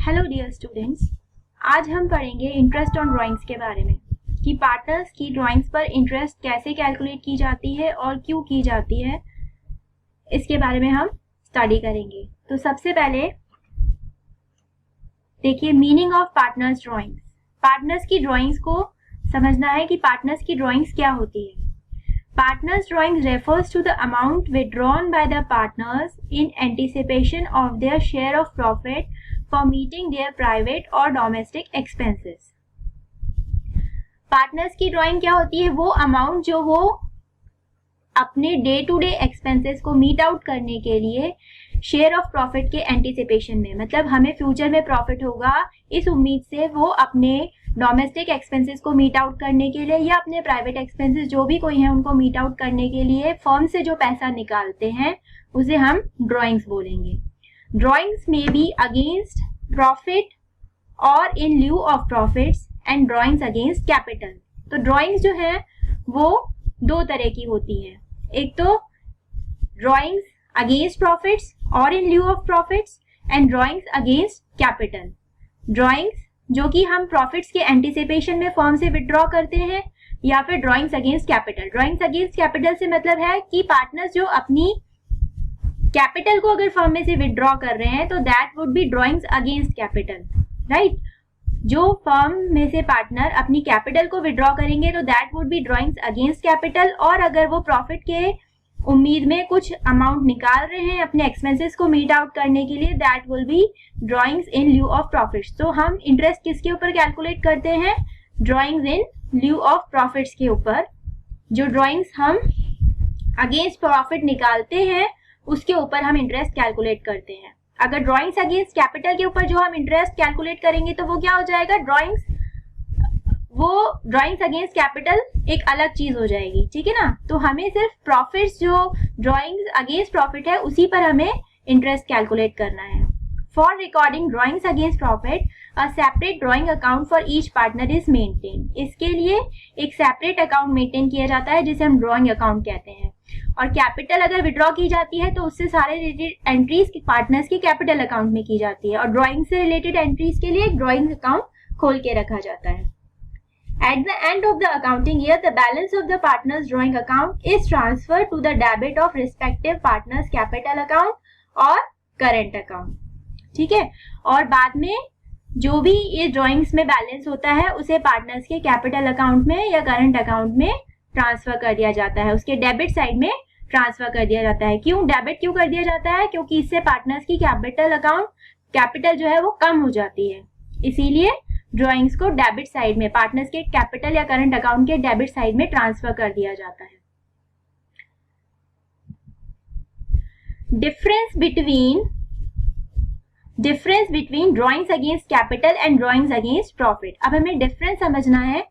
Hello dear students, आज हम पढ़ेंगे इंटरेस्ट ऑन ड्राइंग्स के बारे में कि पार्टनर्स की ड्राइंग्स पर इंटरेस्ट कैसे कैलकुलेट की जाती है और क्यों की जाती है, इसके बारे में हम स्टडी करेंगे। तो सबसे पहले देखिए meaning of partners drawings. Partners की ड्राइंग्स को समझना है कि पार्टनर्स की ड्राइंग्स क्या होती है। Partners drawings refers to the amount withdrawn by the partners in anticipation of their share of profit for meeting their private or domestic expenses. Partners की drawing क्या होती है? वो amount जो वो अपने डे टू डे एक्सपेंसेस को meet out करने के लिए शेयर ऑफ प्रॉफिट के एंटीसिपेशन में, मतलब हमें फ्यूचर में प्रॉफिट होगा इस उम्मीद से वो अपने डोमेस्टिक एक्सपेंसेस को मीट आउट करने के लिए या अपने प्राइवेट एक्सपेंसेस जो भी कोई है उनको मीट आउट करने के लिए फर्म से जो पैसा निकालते हैं उसे हम ड्राइंग्स बोलेंगे। ड्राइंग्स में बी अगेंस्ट प्रॉफिट और in lieu of profits and drawings against capital. तो ड्राइंग्स जो है वो दो तरह की होती है, एक तो ड्राइंग्स अगेंस्ट प्रॉफिट्स और in lieu of profits and drawings against capital. Drawings जो कि हम प्रॉफिट्स के एंटीसिपेशन में फर्म से विड्रॉ करते हैं या फिर drawings against capital. Drawings against capital से मतलब है कि पार्टनर्स जो अपनी कैपिटल को अगर फर्म में से विड्रॉ कर रहे हैं तो that would be drawings against capital, right. जो फर्म में से पार्टनर अपनी कैपिटल को विड्रॉ करेंगे तो that would be drawings against capital, और अगर वो प्रॉफिट के उम्मीद में कुछ अमाउंट निकाल रहे हैं अपने एक्सपेंसेस को मीट आउट करने के लिए, that will be drawings in lieu of profits. तो हम इंटरेस्ट किसके ऊपर कैलकुलेट करते हैं? Drawings in lieu of profits के ऊपर। जो ड्राइंग्स हम अगेंस्ट प्रॉफिट निकालते हैं उसके ऊपर हम इंटरेस्ट कैलकुलेट करते हैं। अगर ड्राइंग्स अगेंस्ट कैपिटल के ऊपर जो हम इंटरेस्ट कैलकुलेट करेंगे तो वो क्या हो जाएगा? ड्राइंग्स अगेंस्ट कैपिटल एक अलग चीज हो जाएगी, ठीक है ना। तो हमें सिर्फ प्रॉफिट्स जो ड्राइंग्स अगेंस्ट प्रॉफिट है उसी पर हमें इंटरेस्ट कैलकुलेट करना है। For recording drawings against profit a separate drawing account for each partner is maintain. इसके लिए एक सेपरेट अकाउंट मेंटेन किया जाता है जिसे हम ड्राइंग अकाउंट कहते हैं। और कैपिटल अगर विड्रॉ की जाती है तो उससे सारे रिलेटेड एंट्रीज पार्टनर्स के कैपिटल अकाउंट में की जाती है, और ड्राइंग से रिलेटेड एंट्रीज के लिए एक ड्राइंग अकाउंट खोल के रखा जाता है। At the end of the accounting year, the balance of the partner's drawing account is transferred to the debit of respective partner's capital account और current account, ठीक है। और बाद में जो भी ये ड्राइंग्स में बैलेंस होता है उसे पार्टनर्स के कैपिटल अकाउंट में या करंट अकाउंट में ट्रांसफर कर दिया जाता है, उसके डेबिट साइड में ट्रांसफर कर दिया जाता है। क्यों डेबिट क्यों कर दिया जाता है? क्योंकि इससे पार्टनर्स की कैपिटल जो है वो कम हो जाती है, इसीलिए ड्राइंग्स को डेबिट साइड में पार्टनर्स के कैपिटल या करंट अकाउंट के डेबिट साइड में ट्रांसफर कर दिया जाता है। Difference between drawings against capital and drawings against profit. अब हमें डिफरेंस समझना है।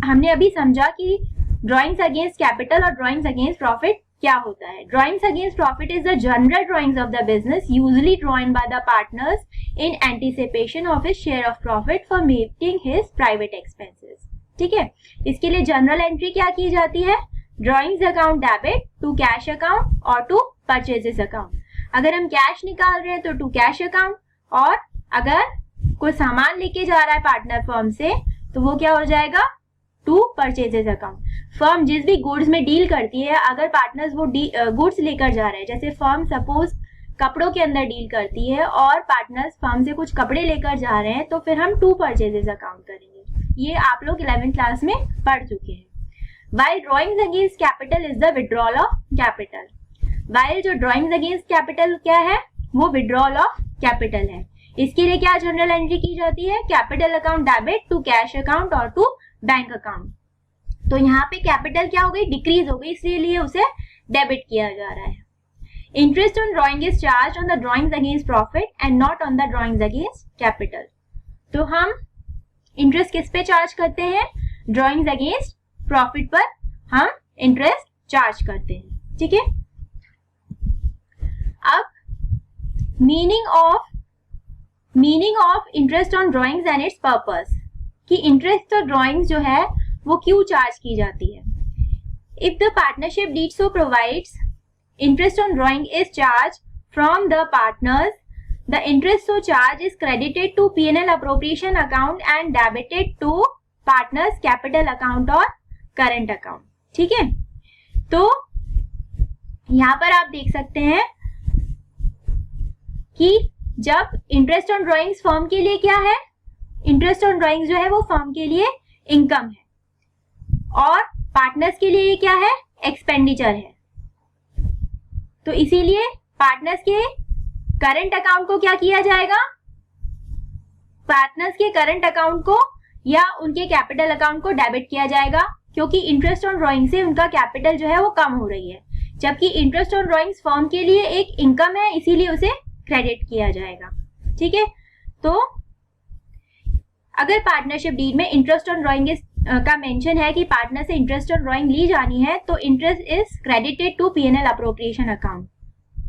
हमने अभी समझा कि ड्राइंग्स अगेंस्ट कैपिटल और ड्राइंग्स अगेंस्ट प्रॉफिट क्या होता है। Drawings against profit is the general drawings of the business usually drawn by the partners in anticipation of his share of profit for meeting his private expenses, ठीक है। इसके लिए general entry क्या की जाती है? Drawings account debit to cash account और to purchases account. अगर हम कैश निकाल रहे हैं तो टू कैश अकाउंट, और अगर कोई सामान लेके जा रहा है पार्टनर फर्म से तो वो क्या हो जाएगा? To purchases account. फर्म जिस भी गुड्स में डील करती है, अगर पार्टनर्स वो गुड्स लेकर जा रहे हैं, जैसे फर्म सपोज कपड़ों के अंदर डील करती है और पार्टनर्स फर्म से कुछ कपड़े लेकर जा रहे हैं, तो फिर हम टू परचेजेस अकाउंट करेंगे। ये आप लोग 11th क्लास में पढ़ चुके हैं। While drawings against capital is the withdrawal of capital. While जो ड्राइंग्स अगेंस्ट कैपिटल क्या है? वो विड्रॉल ऑफ कैपिटल है। इसके लिए क्या जनरल एंट्री की जाती है? Capital account debit to cash account और टू बैंक अकाउंट। तो यहाँ पे कैपिटल क्या हो गई? डिक्रीज हो गई, इसलिए उसे डेबिट किया जा रहा है। Interest on drawing is charged on the drawings against profit and not on the drawings against capital. तो हम इंटरेस्ट किस पे चार्ज करते हैं? ड्राइंग्स अगेंस्ट प्रॉफिट पर हम इंटरेस्ट चार्ज करते हैं, ठीक है। अब meaning of interest on drawings and its purpose, कि इंटरेस्ट और ड्राइंग्स जो है वो क्यों चार्ज की जाती है। If the partnership deed so provides interest on drawing is charged from the partners the interest so charged is credited to P&L appropriation account and debited to partners capital account और current account. ठीक है, तो यहां पर आप देख सकते हैं कि जब इंटरेस्ट ऑन ड्रॉइंग्स फर्म के लिए क्या है, इंटरेस्ट ऑन ड्रॉइंग्स जो है वो फर्म के लिए इनकम है और पार्टनर्स के लिए ये क्या है, एक्सपेंडिचर है। तो इसीलिए पार्टनर्स के करंट अकाउंट को क्या किया जाएगा, पार्टनर्स के करंट अकाउंट को या उनके कैपिटल अकाउंट को डेबिट किया जाएगा, क्योंकि इंटरेस्ट ऑन ड्रॉइंग से उनका कैपिटल जो है वो कम हो रही है, जबकि इंटरेस्ट ऑन ड्रॉइंग्स फर्म के लिए एक इनकम है, इसीलिए उसे क्रेडिट किया जाएगा। ठीक है, तो अगर पार्टनरशिप डीड में इंटरेस्ट ऑन ड्रॉइंग का मेंशन है कि पार्टनर से इंटरेस्ट ऑन ड्रॉइंग ली जानी है, तो interest is credited to P&L appropriation account.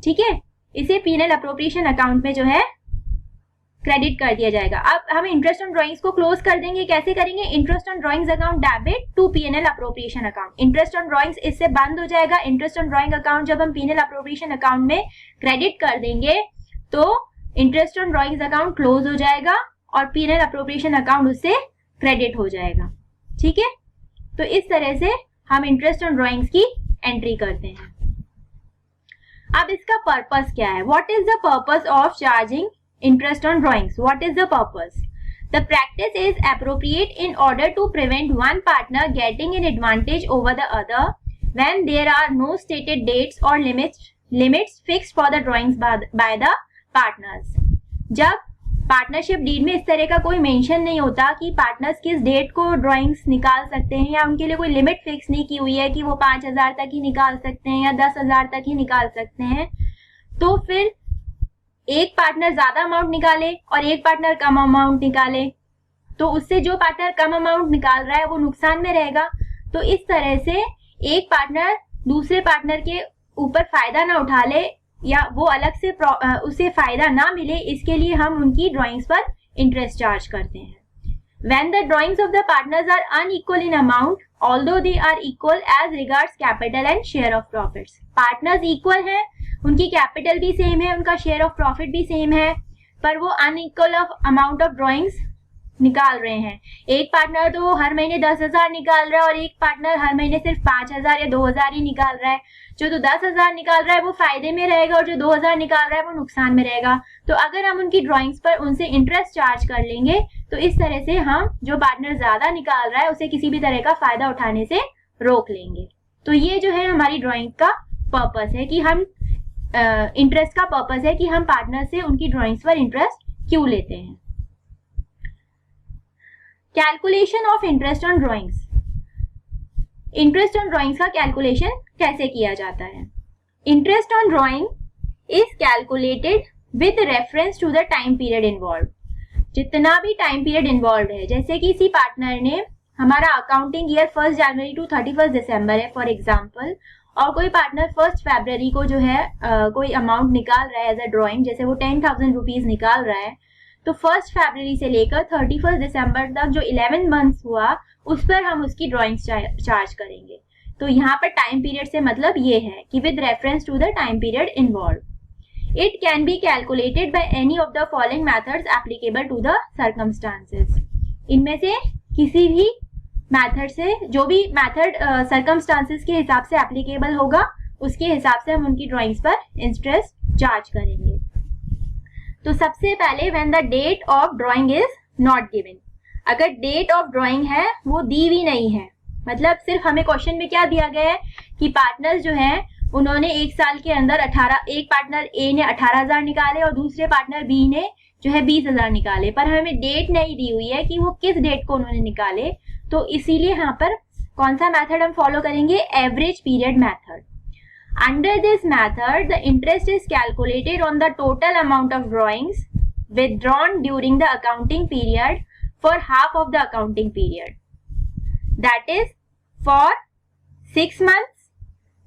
ठीक है, इसे P&L अप्रोप्रिएशन अकाउंट में जो है क्रेडिट कर दिया जाएगा। अब हम इंटरेस्ट ऑन ड्रॉइंग्स को क्लोज कर देंगे, कैसे करेंगे, interest on drawings account debit to P&L appropriation account. Interest on drawings इससे बंद हो जाएगा। इंटरेस्ट ऑन ड्रॉइंग अकाउंट जब हम P&L अप्रोप्रिएशन अकाउंट में क्रेडिट कर देंगे तो interest on drawings account close हो जाएगा और P&L अप्रोप्रिएशन अकाउंट उससे क्रेडिट हो जाएगा। ठीक है, तो इस तरह से हम इंटरेस्ट ऑन ड्रॉइंग्स की एंट्री करते हैं। अब इसका पर्पस क्या है, what is the purpose of charging interest on drawings? What is the purpose? The practice is appropriate in order to prevent one partner getting an advantage over the other when there are no stated dates or limits fixed for the drawings by the partners. जब partnership deed में इस तरह का कोई mention नहीं होता कि partners किस डेट को ड्राइंग्स निकाल सकते हैं या उनके लिए कोई लिमिट फिक्स नहीं की हुई है कि वो 5,000 तक ही निकाल सकते हैं या 10,000 तक ही निकाल सकते हैं, तो फिर एक पार्टनर ज्यादा अमाउंट निकाले और एक पार्टनर कम अमाउंट निकाले तो उससे जो पार्टनर कम अमाउंट निकाल रहा है वो नुकसान में रहेगा। तो इस तरह से एक पार्टनर दूसरे पार्टनर के ऊपर फायदा ना उठा ले या वो अलग से उसे फायदा ना मिले, इसके लिए हम उनकी ड्राइंग्स पर इंटरेस्ट चार्ज करते हैं। When the drawings of the partners are unequal in amount, although they are equal as regards capital and share of profits. Partners equal हैं, उनकी कैपिटल भी सेम है, उनका शेयर ऑफ प्रॉफिट भी same है, पर वो unequal of amount of drawings निकाल रहे हैं। एक पार्टनर तो हर महीने 10,000 निकाल रहा है और एक पार्टनर हर महीने सिर्फ 5,000 या 2,000 ही निकाल रहा है। जो तो 10,000 निकाल रहा है वो फायदे में रहेगा और जो 2,000 निकाल रहा है वो नुकसान में रहेगा। तो अगर हम उनकी ड्राइंग्स पर उनसे इंटरेस्ट चार्ज कर लेंगे तो इस तरह से हम जो पार्टनर ज्यादा निकाल रहा है उसे किसी भी तरह का फायदा उठाने से रोक लेंगे। तो ये जो है हमारी ड्राइंग का पर्पस है कि हम इंटरेस्ट का पर्पस है कि हम पार्टनर से उनकी ड्राइंग्स पर इंटरेस्ट क्यों लेते हैं। Calculation of interest on drawings. Interest on drawings का कैलकुलेशन कैसे किया जाता है? Interest on drawing is calculated with reference to the time period involve. जितना भी टाइम पीरियड इन्वॉल्व है, जैसे कि किसी पार्टनर ने हमारा अकाउंटिंग ईयर 1 जनवरी टू 31 दिसंबर है फॉर एग्जांपल, और कोई पार्टनर 1 फरवरी को जो है कोई अमाउंट निकाल रहा है एज अ ड्राइंग, जैसे वो 10,000 रुपीज निकाल रहा है, तो 1 फरवरी से लेकर 31 दिसंबर तक जो 11 मंथ्स हुआ उस पर हम उसकी ड्राइंग्स चार्ज करेंगे। तो यहाँ पर टाइम पीरियड से मतलब ये है कि with reference to the time period involve. It can be calculated by any of the following methods applicable to the circumstances. इनमें से किसी भी मेथड से, जो भी मेथड सर्कमस्टांसेस के हिसाब से एप्लीकेबल होगा उसके हिसाब से हम उनकी ड्राइंग्स पर इंटरेस्ट चार्ज करेंगे। तो सबसे पहले when the date of drawing is not given, अगर डेट ऑफ ड्राइंग है वो दी हुई नहीं है, मतलब सिर्फ हमें क्वेश्चन में क्या दिया गया है कि पार्टनर्स जो हैं उन्होंने एक साल के अंदर एक पार्टनर ए ने 18,000 निकाले और दूसरे पार्टनर बी ने जो है 20,000 निकाले, पर हमें डेट नहीं दी हुई है कि वो किस डेट को उन्होंने निकाले। तो इसीलिए यहाँ पर कौन सा मेथड हम फॉलो करेंगे? Average period method. Under this method, the interest is calculated on the total amount of drawings withdrawn during the accounting period for half of the accounting period. That is for 6 months.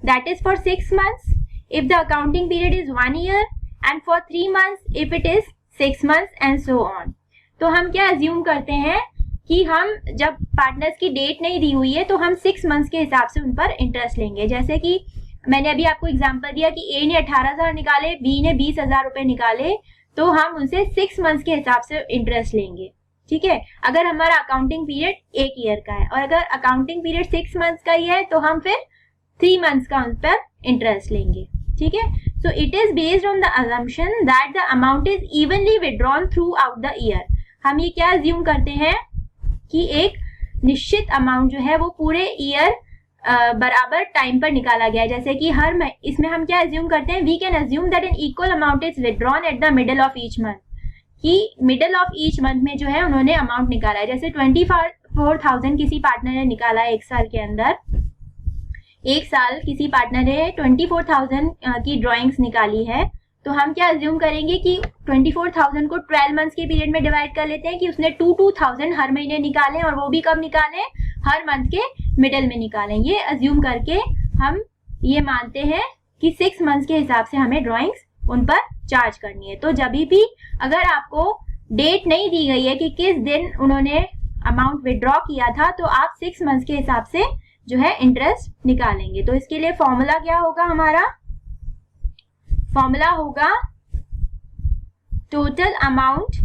That is for 6 months if the accounting period is 1 year, and for 3 months if it is 6 months and so on. तो हम क्या assume करते हैं कि हम जब partners की date नहीं दी हुई है तो हम 6 मंथ्स के हिसाब से उन पर इंटरेस्ट लेंगे। जैसे कि मैंने अभी आपको एग्जांपल दिया कि ए ने 18,000 निकाले, बी ने 20,000 रुपए निकाले, तो हम उनसे 6 मंथ्स के हिसाब से इंटरेस्ट लेंगे, ठीक है। अगर हमारा अकाउंटिंग पीरियड 1 ईयर का है और अगर अकाउंटिंग पीरियड 6 मंथ्स का ही है तो हम फिर 3 मंथ्स का उन पर इंटरेस्ट लेंगे, ठीक है। So it is based on the assumption that the amount is evenly withdrawn through out the year. हम ये क्या अज्यूम करते हैं कि एक निश्चित अमाउंट जो है वो पूरे ईयर बराबर टाइम पर निकाला गया है। जैसे कि इसमें हम क्या अज्यूम करते हैं, we can assume that an equal amount is withdrawn at the middle of each month, कि मिडल ऑफ ईच मंथ में जो है उन्होंने अमाउंट निकाला है। जैसे 24,000 किसी पार्टनर ने निकाला है एक साल के अंदर, एक साल किसी पार्टनर ने 24,000 की ड्राइंग्स निकाली है, तो हम क्या अज्यूम करेंगे कि 24,000 को 12 मंथ्स के पीरियड में डिवाइड कर लेते हैं कि उसने 2,000 हर महीने निकाले और वो भी कब निकाले, हर मंथ के मिडल में निकालें। ये अज्यूम करके हम ये मानते हैं कि 6 मंथ्स के हिसाब से हमें ड्राइंग्स उन पर चार्ज करनी है। तो जब भी अगर आपको डेट नहीं दी गई है कि किस दिन उन्होंने अमाउंट विड्रॉ किया था, तो आप 6 मंथ्स के हिसाब से जो है इंटरेस्ट निकालेंगे। तो इसके लिए फॉर्मूला क्या होगा, हमारा फॉर्मूला होगा total amount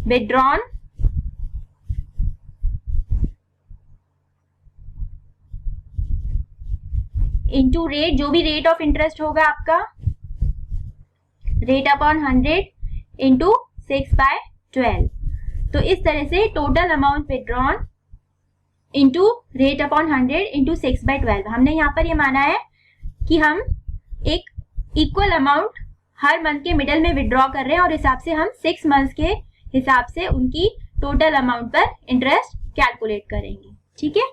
withdrawn into rate, जो भी रेट ऑफ इंटरेस्ट होगा आपका, रेट अपॉन 100 इंटू 6/12। तो इस तरह से total amount withdrawn into rate upon 100 into 6/12। हमने यहाँ पर ये माना है कि हम एक इक्वल अमाउंट हर मंथ के मिडल में विड्रॉ कर रहे हैं और हिसाब से हम 6 मंथ्स के हिसाब से उनकी टोटल अमाउंट पर इंटरेस्ट कैलकुलेट करेंगे, ठीक है।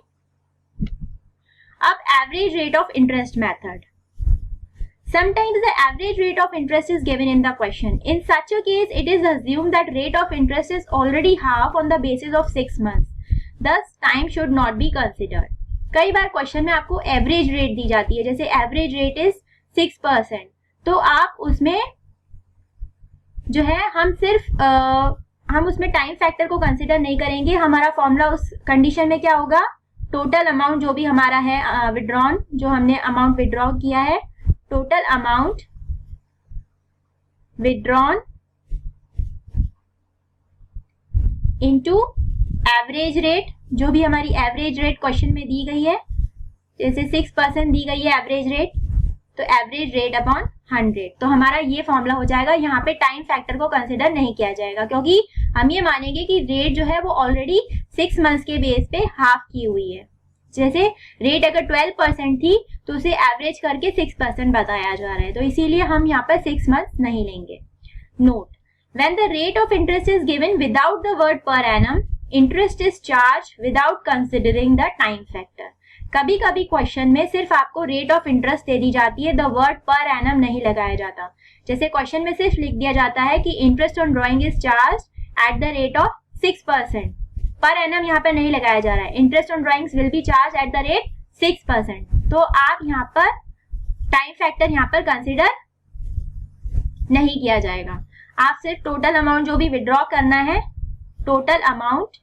अब average rate of interest method. Sometimes the average rate of interest is given in the question. In such a case, it is assumed that rate of interest is already half on the basis of 6 months. Thus, time should not be considered. कई बार question में आपको average rate दी जाती है, जैसे average rate is 6%, तो आप उसमें जो है हम उसमें टाइम फैक्टर को कंसिडर नहीं करेंगे। हमारा फॉर्मूला उस कंडीशन में क्या होगा, टोटल अमाउंट जो भी हमारा है विड्रॉन, जो हमने अमाउंट विड्रॉ किया है, total amount withdrawn into average rate, जो भी हमारी एवरेज रेट क्वेश्चन में दी गई है, जैसे 6% दी गई है एवरेज रेट, तो एवरेज रेट अपॉन 100। तो हमारा ये फॉर्मूला हो जाएगा। यहाँ पे टाइम फैक्टर को कंसिडर नहीं किया जाएगा क्योंकि हम ये मानेंगे कि रेट जो है वो ऑलरेडी 6 मंथ्स के बेस पे हाफ की हुई है। जैसे रेट अगर 12% थी तो उसे एवरेज करके 6% बताया जा रहा है, तो इसीलिए हम यहाँ पर 6 मंथ्स नहीं लेंगे। Note, when the rate of interest is given without the word per annum, interest is charge without considering the time factor. कभी कभी क्वेश्चन में सिर्फ आपको रेट ऑफ इंटरेस्ट दे दी जाती है, द वर्ड पर एनम नहीं लगाया जाता। जैसे क्वेश्चन में सिर्फ लिख दिया जाता है कि interest on drawing is charge at the rate of 6%, पर एनम यहाँ पर नहीं लगाया जा रहा है। Interest on drawings will be charge at the rate 6%। तो आप यहाँ पर टाइम फैक्टर यहाँ पर कंसिडर नहीं किया जाएगा। आप सिर्फ टोटल अमाउंट जो भी विड्रॉ करना है, टोटल अमाउंट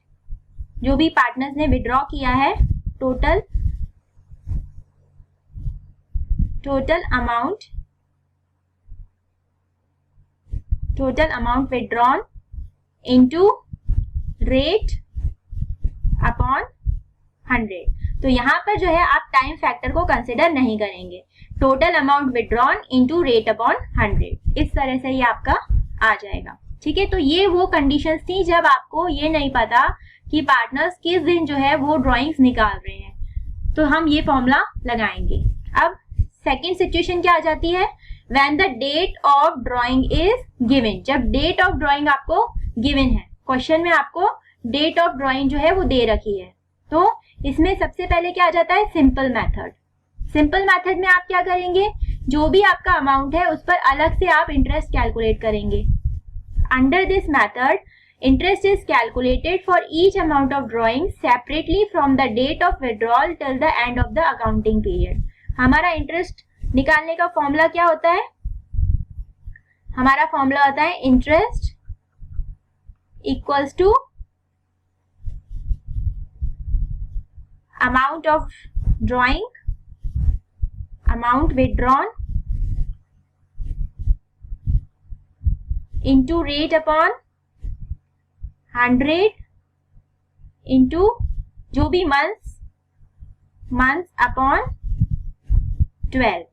जो भी पार्टनर्स ने विड्रॉ किया है, total amount withdrawn into rate upon 100। तो यहाँ पर जो है आप टाइम फैक्टर को कंसिडर नहीं करेंगे। Total amount withdrawn into rate upon 100, इस तरह से ये आपका आ जाएगा, ठीक है। तो ये वो कंडीशंस थी जब आपको ये नहीं पता कि पार्टनर्स किस दिन जो है वो ड्राइंग्स निकाल रहे हैं, तो हम ये फॉर्मूला लगाएंगे। अब सेकेंड सिचुएशन क्या आ जाती है, when the date of drawing is given. जब डेट ऑफ ड्राइंग आपको गिवन है, क्वेश्चन में आपको डेट ऑफ ड्राइंग जो है वो दे रखी है, तो इसमें सबसे पहले क्या आ जाता है, सिंपल मेथड। सिंपल मेथड में आप क्या करेंगे, जो भी आपका अमाउंट है उस पर अलग से आप इंटरेस्ट कैलकुलेट करेंगे। Under this method, interest is calculated for each amount of drawing separately from the date of withdrawal till the end of the accounting period. हमारा इंटरेस्ट निकालने का फॉर्मूला क्या होता है, हमारा फॉर्मूला होता है interest equals to amount of drawing amount withdrawn into rate upon 100 into जो भी मंथ्स अपॉन 12।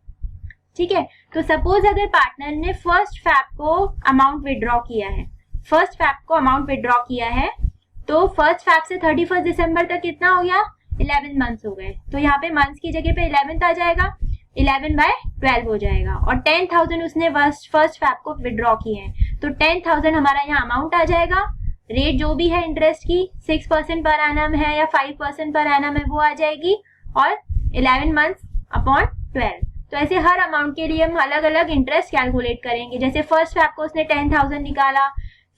ठीक है, तो सपोज अगर पार्टनर ने फर्स्ट फैब को अमाउंट विड्रॉ किया है, तो फर्स्ट फैब से 31 दिसंबर तक कितना हो गया, 11 मंथ्स हो गए। तो यहाँ पे मंथ्स की जगह पे 11th आ जाएगा, 11/12 हो जाएगा। और 10,000 उसने फर्स्ट फैब को विड्रॉ किए हैं, तो 10,000 हमारा यहाँ अमाउंट आ जाएगा। रेट जो भी है इंटरेस्ट की 6% पर एनम है या 5% पर एनम है वो आ जाएगी, और 11 मंथ्स अपॉन 12। तो ऐसे हर अमाउंट के लिए हम अलग अलग इंटरेस्ट कैलकुलेट करेंगे। जैसे फर्स्ट फैब को उसने 10,000 निकाला,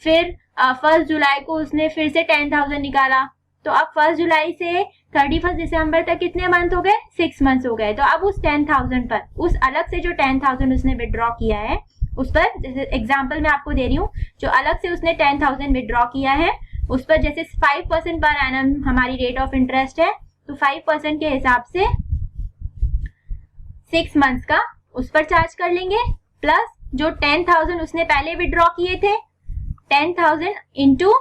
फिर 1 जुलाई को उसने फिर से 10,000 निकाला, तो अब 1 जुलाई से 31 दिसंबर तक कितने मंथ हो गए, 6 मंथ्स हो गए। तो अब उस 10,000 पर, उस अलग से जो 10,000 उसने विड्रॉ किया है उस पर, जैसे एग्जांपल मैं आपको दे रही हूँ, जो अलग से उसने 10,000 विड्रॉ किया है उस पर जैसे 5% पर एनम हमारी रेट ऑफ इंटरेस्ट है, तो 5% के हिसाब से 6 मंथ्स का उस पर चार्ज कर लेंगे, प्लस जो 10,000 उसने पहले विड्रॉ किए थे 10,000 इंटू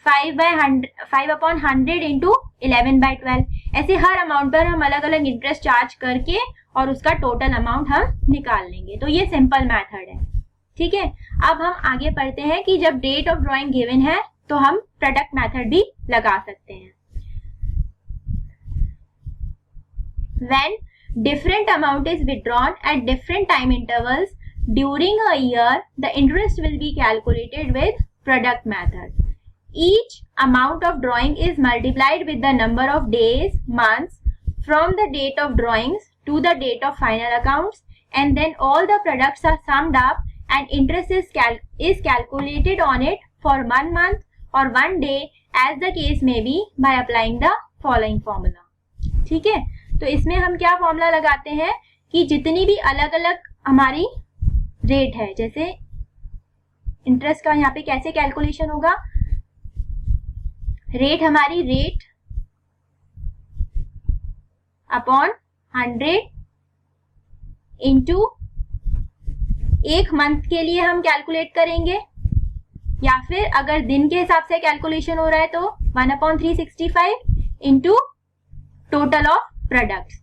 5/100 इंटू 11/12। ऐसे हर अमाउंट पर हम अलग अलग इंटरेस्ट चार्ज करके और उसका टोटल अमाउंट हम निकाल लेंगे। तो ये सिंपल मेथड है। ठीक है, अब हम आगे पढ़ते हैं कि जब डेट ऑफ ड्रॉइंग गिवन है तो हम प्रोडक्ट मेथड भी लगा सकते हैं। When different amount is withdrawn at different time intervals during a year, the interest will be calculated with product method. Each amount of drawing is multiplied with the number of days, months from the date of drawings to the date of final accounts, and then all the products are summed up and interest is calculated on it for 1 month or 1 day as the case may be by applying the following formula. ठीक है, तो इसमें हम क्या formula लगाते हैं कि जितनी भी अलग अलग हमारी रेट है, जैसे इंटरेस्ट का यहाँ पे कैसे कैलकुलेशन होगा, रेट हमारी रेट अपॉन 100 इंटू एक मंथ के लिए हम कैलकुलेट करेंगे, या फिर अगर दिन के हिसाब से कैलकुलेशन हो रहा है तो 1/365 into total of products.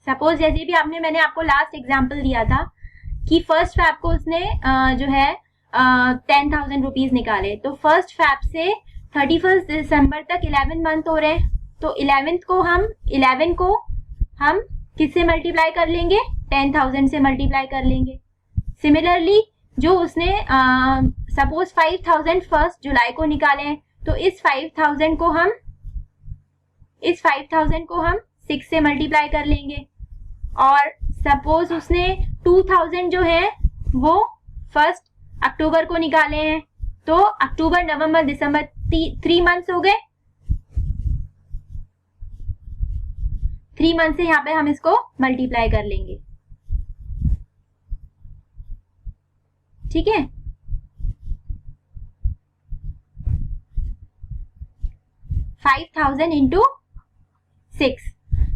Suppose जैसे भी मैंने आपको लास्ट एग्जांपल दिया था कि फर्स्ट फैब को उसने जो है 10,000 रुपीज निकाले, तो फर्स्ट फैब से 31 दिसंबर तक 11 मंथ हो रहे हैं, तो 11 को हम किससे मल्टीप्लाई कर लेंगे, 10,000 से मल्टीप्लाई कर लेंगे। सिमिलरली जो उसने सपोज 5,000 फर्स्ट जुलाई को निकाले हैं, तो इस 5,000 को हम 6 से मल्टीप्लाई कर लेंगे। और सपोज उसने 2,000 जो है वो फर्स्ट अक्टूबर को निकाले हैं, तो अक्टूबर नवंबर दिसंबर 3 मंथ्स हो गए। 3 मंथ से यहाँ पे हम इसको मल्टीप्लाई कर लेंगे। ठीक है, $5,000 इंटू 6,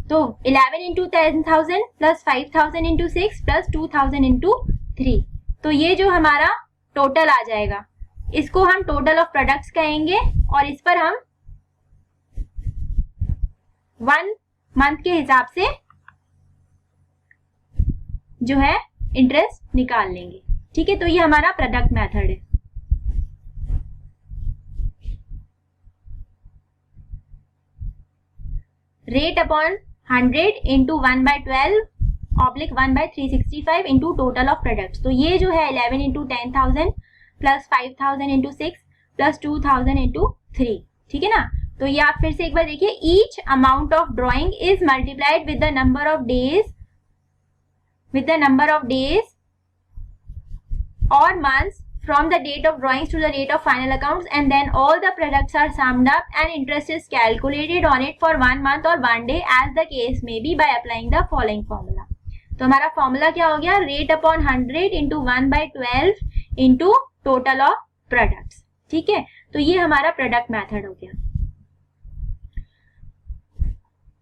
तो 11 into 10,000 plus 5,000 into 6 plus 2,000 into 3, तो ये जो हमारा टोटल आ जाएगा, इसको हम टोटल ऑफ प्रोडक्ट्स कहेंगे, और इस पर हम 1 मंथ के हिसाब से जो है इंटरेस्ट निकाल लेंगे। ठीक है, तो ये हमारा प्रोडक्ट मेथड है। Rate upon 100 into 1/12 oblique 1/365 into total of products, तो ये जो है 11 into 10,000 plus 5,000 into 6 plus 2,000 into 3। ठीक है ना, तो ये आप फिर से एक बार देखिए, each amount of drawing is multiplied with the number of days or months from the date of drawings to the date of final accounts, and then all the products are summed up and interest is calculated on it for 1 month or 1 day as the case may be by applying the following formula. तो हमारा formula क्या हो गया, rate upon 100 into 1/12 into total of products. ठीक है, तो ये हमारा प्रोडक्ट मेथड हो गया।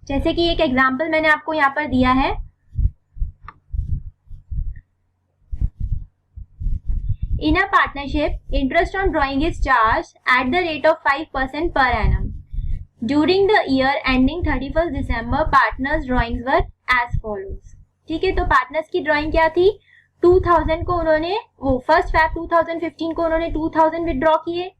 जैसे कि एक एग्जांपल मैंने आपको यहाँ पर दिया है, in a partnership, interest on drawing is charged at the rate of 5% per annum. During the year ending 31st December, partners drawings were as follows. ठीक है, तो पार्टनर्स की ड्राइंग क्या थी, 2000 को उन्होंने फर्स्ट फैब 2015 को उन्होंने 2000 विदड्रॉ किए,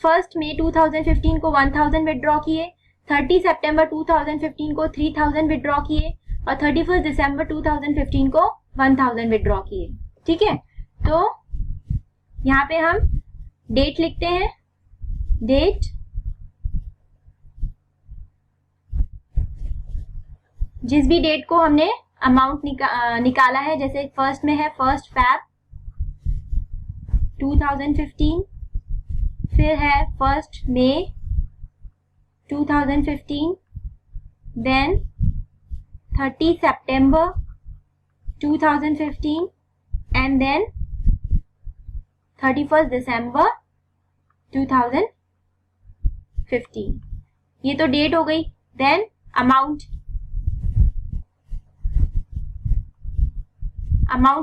1 मई 2015 को 1000 विदड्रॉ किए, 30 सितंबर 2015 को 3000 विदड्रॉ किए और 31 दिसंबर 2015 को 1000 विदड्रॉ किए। ठीक है, तो यहाँ पे हम डेट लिखते हैं, डेट जिस भी डेट को हमने अमाउंट निकाला है, जैसे फर्स्ट में है 1 फैब 2015, फिर है 1 मई 2015, देन 30 सितंबर 2015 एंड देन 31 दिसंबर 2015। ये तो डेट हो गई। देन अमाउंट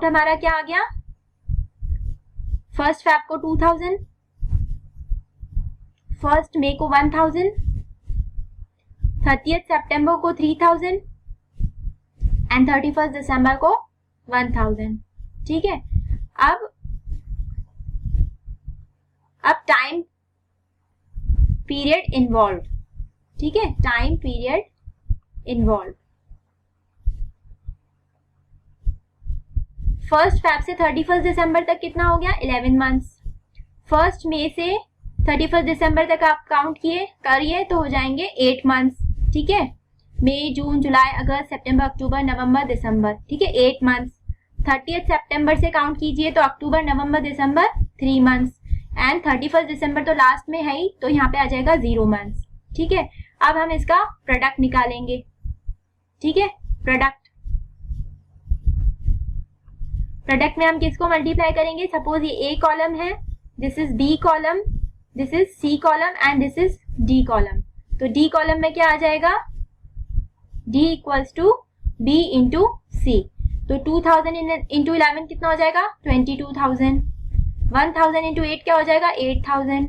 हमारा क्या आ गया, 1 फैब को 2000, 1 मई को 1000, 30 सितंबर को 3000 एंड 31 दिसंबर को 1000। ठीक है, अब टाइम पीरियड इन्वॉल्व। ठीक है, टाइम पीरियड इन्वॉल्व, 1 फैब से 31 दिसंबर तक कितना हो गया, 11 मंथ्स। 1 मई से 31 दिसंबर तक आप काउंट करिए तो हो जाएंगे 8 मंथ्स। ठीक है, मई, जून, जुलाई, अगस्त, सितंबर, अक्टूबर, नवंबर, दिसंबर। ठीक है, 8 मंथ्स। 30 सितंबर से काउंट कीजिए तो अक्टूबर, नवंबर, दिसंबर 3 मंथ्स एंड 31 दिसंबर तो लास्ट में है ही, तो यहाँ पे आ जाएगा 0 मंथ्स। ठीक है, अब हम इसका प्रोडक्ट निकालेंगे। ठीक है, प्रोडक्ट में हम किसको मल्टीप्लाई करेंगे, सपोज ये ए कॉलम है, this is B column, this is C column and this is D column. तो डी कॉलम में क्या आ जाएगा, D equals to B into C. तो 2000 इंटू 11 कितना हो जाएगा, 22,000। 1000 इंटू 8 क्या हो जाएगा, 8000।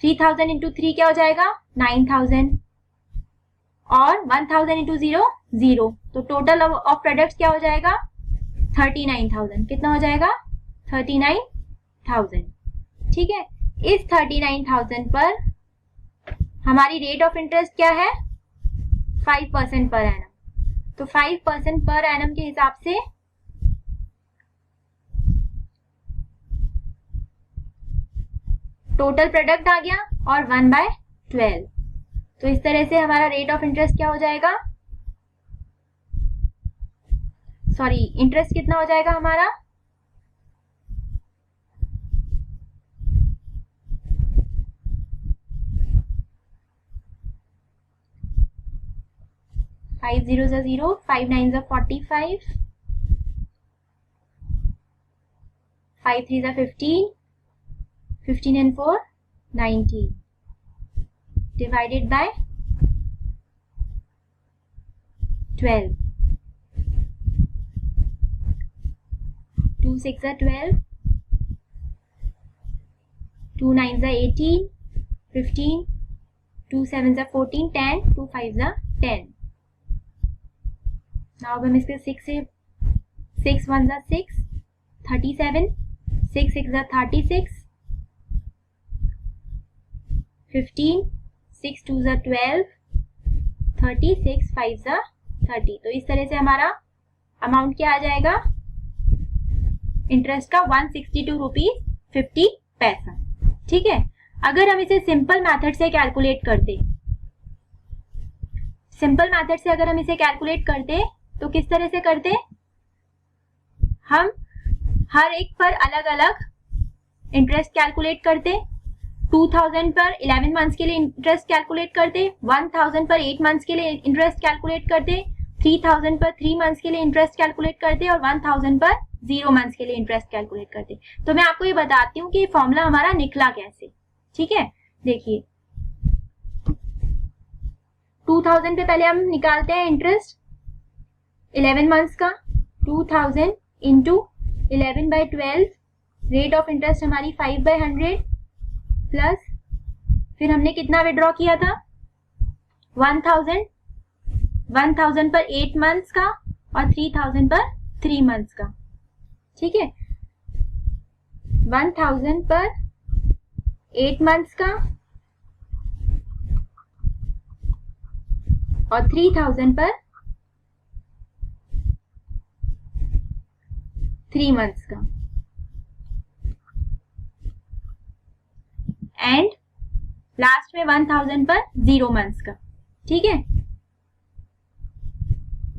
3000 इंटू 3 क्या हो जाएगा, 9000 और 1000 इंटू 0 0। तो टोटल ऑफ प्रोडक्ट्स क्या हो जाएगा, 39,000। कितना हो जाएगा, 39,000। ठीक है, इस 39,000 पर हमारी रेट ऑफ इंटरेस्ट क्या है, 5% पर एनम। तो 5% पर एनम के हिसाब से टोटल प्रोडक्ट आ गया और 1/12। तो इस तरह से हमारा रेट ऑफ इंटरेस्ट क्या हो जाएगा, सॉरी इंटरेस्ट कितना हो जाएगा हमारा, फाइव 0 ज़ा 0, 5 9 ज़ा 45, 5 3 ज़ा 15, 15 and 4 19 divided by 12, 2 6 are 12, 2 9 are 18, 15, 2 7 are 14, 10, 2 5 are 10. Now अब हम इसके 6 1 are 6, 37, 6 6 are 36, 15, 6 2 are 12, 36, 5 are 30। तो इस तरह से हमारा अमाउंट क्या आ जाएगा इंटरेस्ट का, 162 रुपीज 50 पैसा। ठीक है, अगर हम इसे सिंपल मेथड से कैलकुलेट करते, अगर हम इसे कैलकुलेट करते तो किस तरह से करते, हम हर एक पर अलग अलग इंटरेस्ट कैलकुलेट करते। 2000 पर 11 मंथ्स के लिए इंटरेस्ट कैलकुलेट करते, 1000 पर 8 मंथ्स के लिए इंटरेस्ट कैलकुलेट करते, 3000 पर 3 मंथ्स के लिए इंटरेस्ट कैलकुलेट करते और 1000 पर 0 मंथ्स के लिए इंटरेस्ट कैलकुलेट करते। तो मैं आपको ये बताती हूँ कि फॉर्मूला हमारा निकला कैसे। ठीक है, देखिए 2000 पे पहले हम निकालते हैं इंटरेस्ट 11 मंथ्स का। 2000 इंटू 11/12, रेट ऑफ इंटरेस्ट हमारी 5/100 प्लस फिर हमने कितना विड्रॉ किया था 1000 पर 8 मंथ्स का और 3000 पर 3 मंथ्स का। ठीक है, 1000 पर 8 मंथ्स का और 3000 पर 3 मंथ्स का एंड लास्ट में 1000 पर 0 मंथ्स का। ठीक है,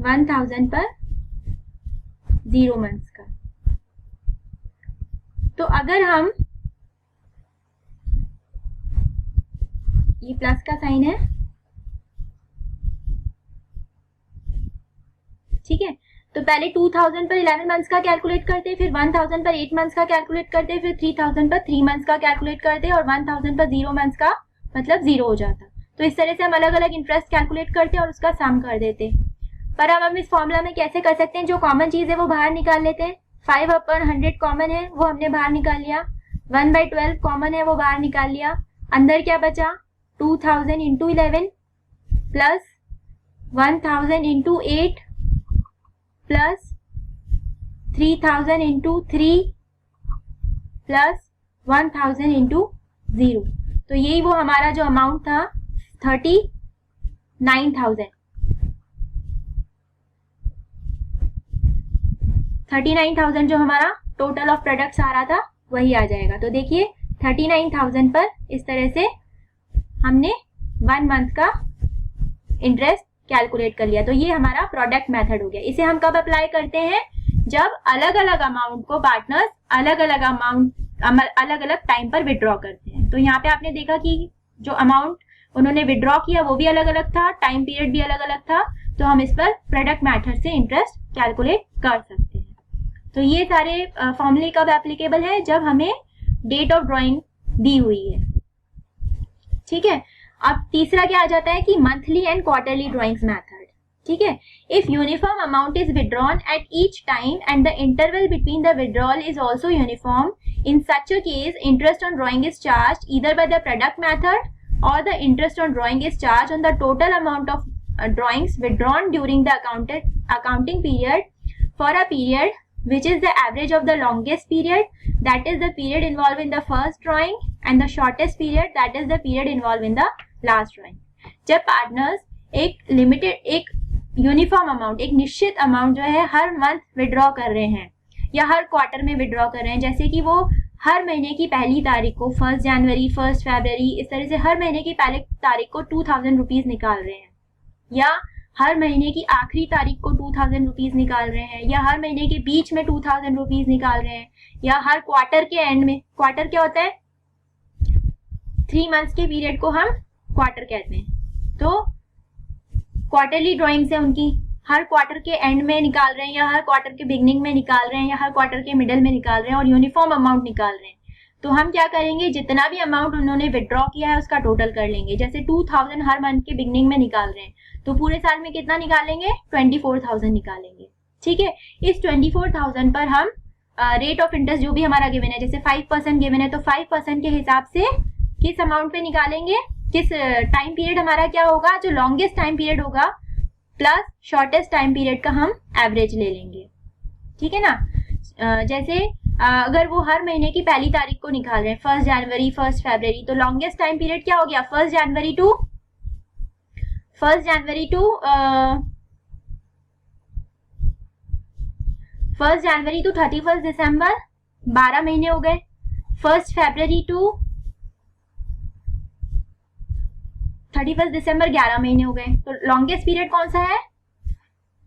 1000 पर 0 मंथ्स का। तो अगर हम, ये प्लस का साइन है, ठीक है, तो पहले 2000 पर 11 मंथ्स का कैलकुलेट करते, फिर 1000 पर 8 मंथ्स का कैलकुलेट करते, फिर 3000 पर 3 मंथ्स का कैलकुलेट करते और 1000 पर 0 मंथ्स का मतलब 0 हो जाता। तो इस तरह से हम अलग अलग इंटरेस्ट कैलकुलेट करते और उसका सम कर देते। पर अब हम इस फॉर्मूला में कैसे कर सकते हैं, जो कॉमन चीज है वो बाहर निकाल लेते हैं। 5/100 कॉमन है, वो हमने बाहर निकाल लिया। 1/12 कॉमन है, वो बाहर निकाल लिया। अंदर क्या बचा 2000 into 11 plus 1000 into 8 plus 3000 into 3 plus 1000 into 0। तो यही वो हमारा जो अमाउंट था 39,000 जो हमारा टोटल ऑफ प्रोडक्ट्स आ रहा था वही आ जाएगा। तो देखिए 39,000 पर इस तरह से हमने 1 मंथ का इंटरेस्ट कैलकुलेट कर लिया। तो ये हमारा प्रोडक्ट मेथड हो गया। इसे हम कब अप्लाई करते हैं, जब अलग अलग अमाउंट को पार्टनर्स अलग अलग टाइम पर विड्रॉ करते हैं। तो यहाँ पे आपने देखा कि जो अमाउंट उन्होंने विड्रॉ किया वो भी अलग अलग था, टाइम पीरियड भी अलग अलग था। तो हम इस पर प्रोडक्ट मेथड से इंटरेस्ट कैलकुलेट कर सकते हैं। तो ये सारे फॉर्मूले कब एप्लीकेबल है, जब हमें डेट ऑफ ड्रॉइंग दी हुई है। ठीक है, अब तीसरा क्या आ जाता है कि monthly and quarterly drawings method. ठीक है, if uniform amount is withdrawn at each time and the interval between the withdrawal is also uniform, in such a case interest on drawing is charged either by the product method or the interest on drawing is charged on the total amount of drawings withdrawn during the accounting period for a period which is the average of the longest period, that is the period involved in the first drawing, and the shortest period, that is the period involved in the last drawing. जब partners एक limited, एक uniform amount, एक निश्चित amount जो है हर month withdraw कर रहे हैं या हर क्वार्टर में विड्रॉ कर रहे हैं, जैसे कि वो हर महीने की पहली तारीख को 1 जनवरी 1 फरवरी इस तरह से हर महीने की पहली तारीख को 2000 रुपीज निकाल रहे हैं, या हर महीने की आखिरी तारीख को 2000 रुपीज निकाल रहे हैं, या हर महीने के बीच में 2000 रुपीज निकाल रहे हैं, या हर क्वार्टर के एंड में। क्वार्टर क्या होता है, 3 मंथ्स के पीरियड को हम क्वार्टर कहते हैं। तो क्वार्टरली ड्रॉइंग से उनकी हर क्वार्टर के एंड में निकाल रहे हैं, या हर क्वार्टर के बिगनिंग में निकाल रहे हैं, या हर क्वार्टर के मिडल में निकाल रहे हैं और यूनिफॉर्म अमाउंट निकाल रहे हैं। तो हम क्या करेंगे, जितना भी अमाउंट उन्होंने विड्रॉ किया है उसका टोटल कर लेंगे। जैसे 2000 हर मंथ के बिगनिंग में निकाल रहे हैं, तो पूरे साल में कितना निकालेंगे, 24,000 निकालेंगे। ठीक है, इस 24,000 पर हम रेट ऑफ इंटरेस्ट जो भी हमारा गिवन है, जैसे 5% गिवन है, तो 5% के हिसाब से किस अमाउंट पे निकालेंगे, किस टाइम पीरियड हमारा क्या होगा, जो लॉन्गेस्ट टाइम पीरियड होगा प्लस शॉर्टेस्ट टाइम पीरियड का हम एवरेज ले लेंगे। ठीक है ना, जैसे अगर वो हर महीने की पहली तारीख को निकाल रहे हैं 1 जनवरी 1 फरवरी, तो लॉन्गेस्ट टाइम पीरियड क्या हो गया, 1 जनवरी टू 1 जनवरी टू 31 दिसंबर 12 महीने हो गए। 1 फरवरी टू 31 दिसंबर 11 महीने हो गए। तो लॉन्गेस्ट पीरियड कौन सा है,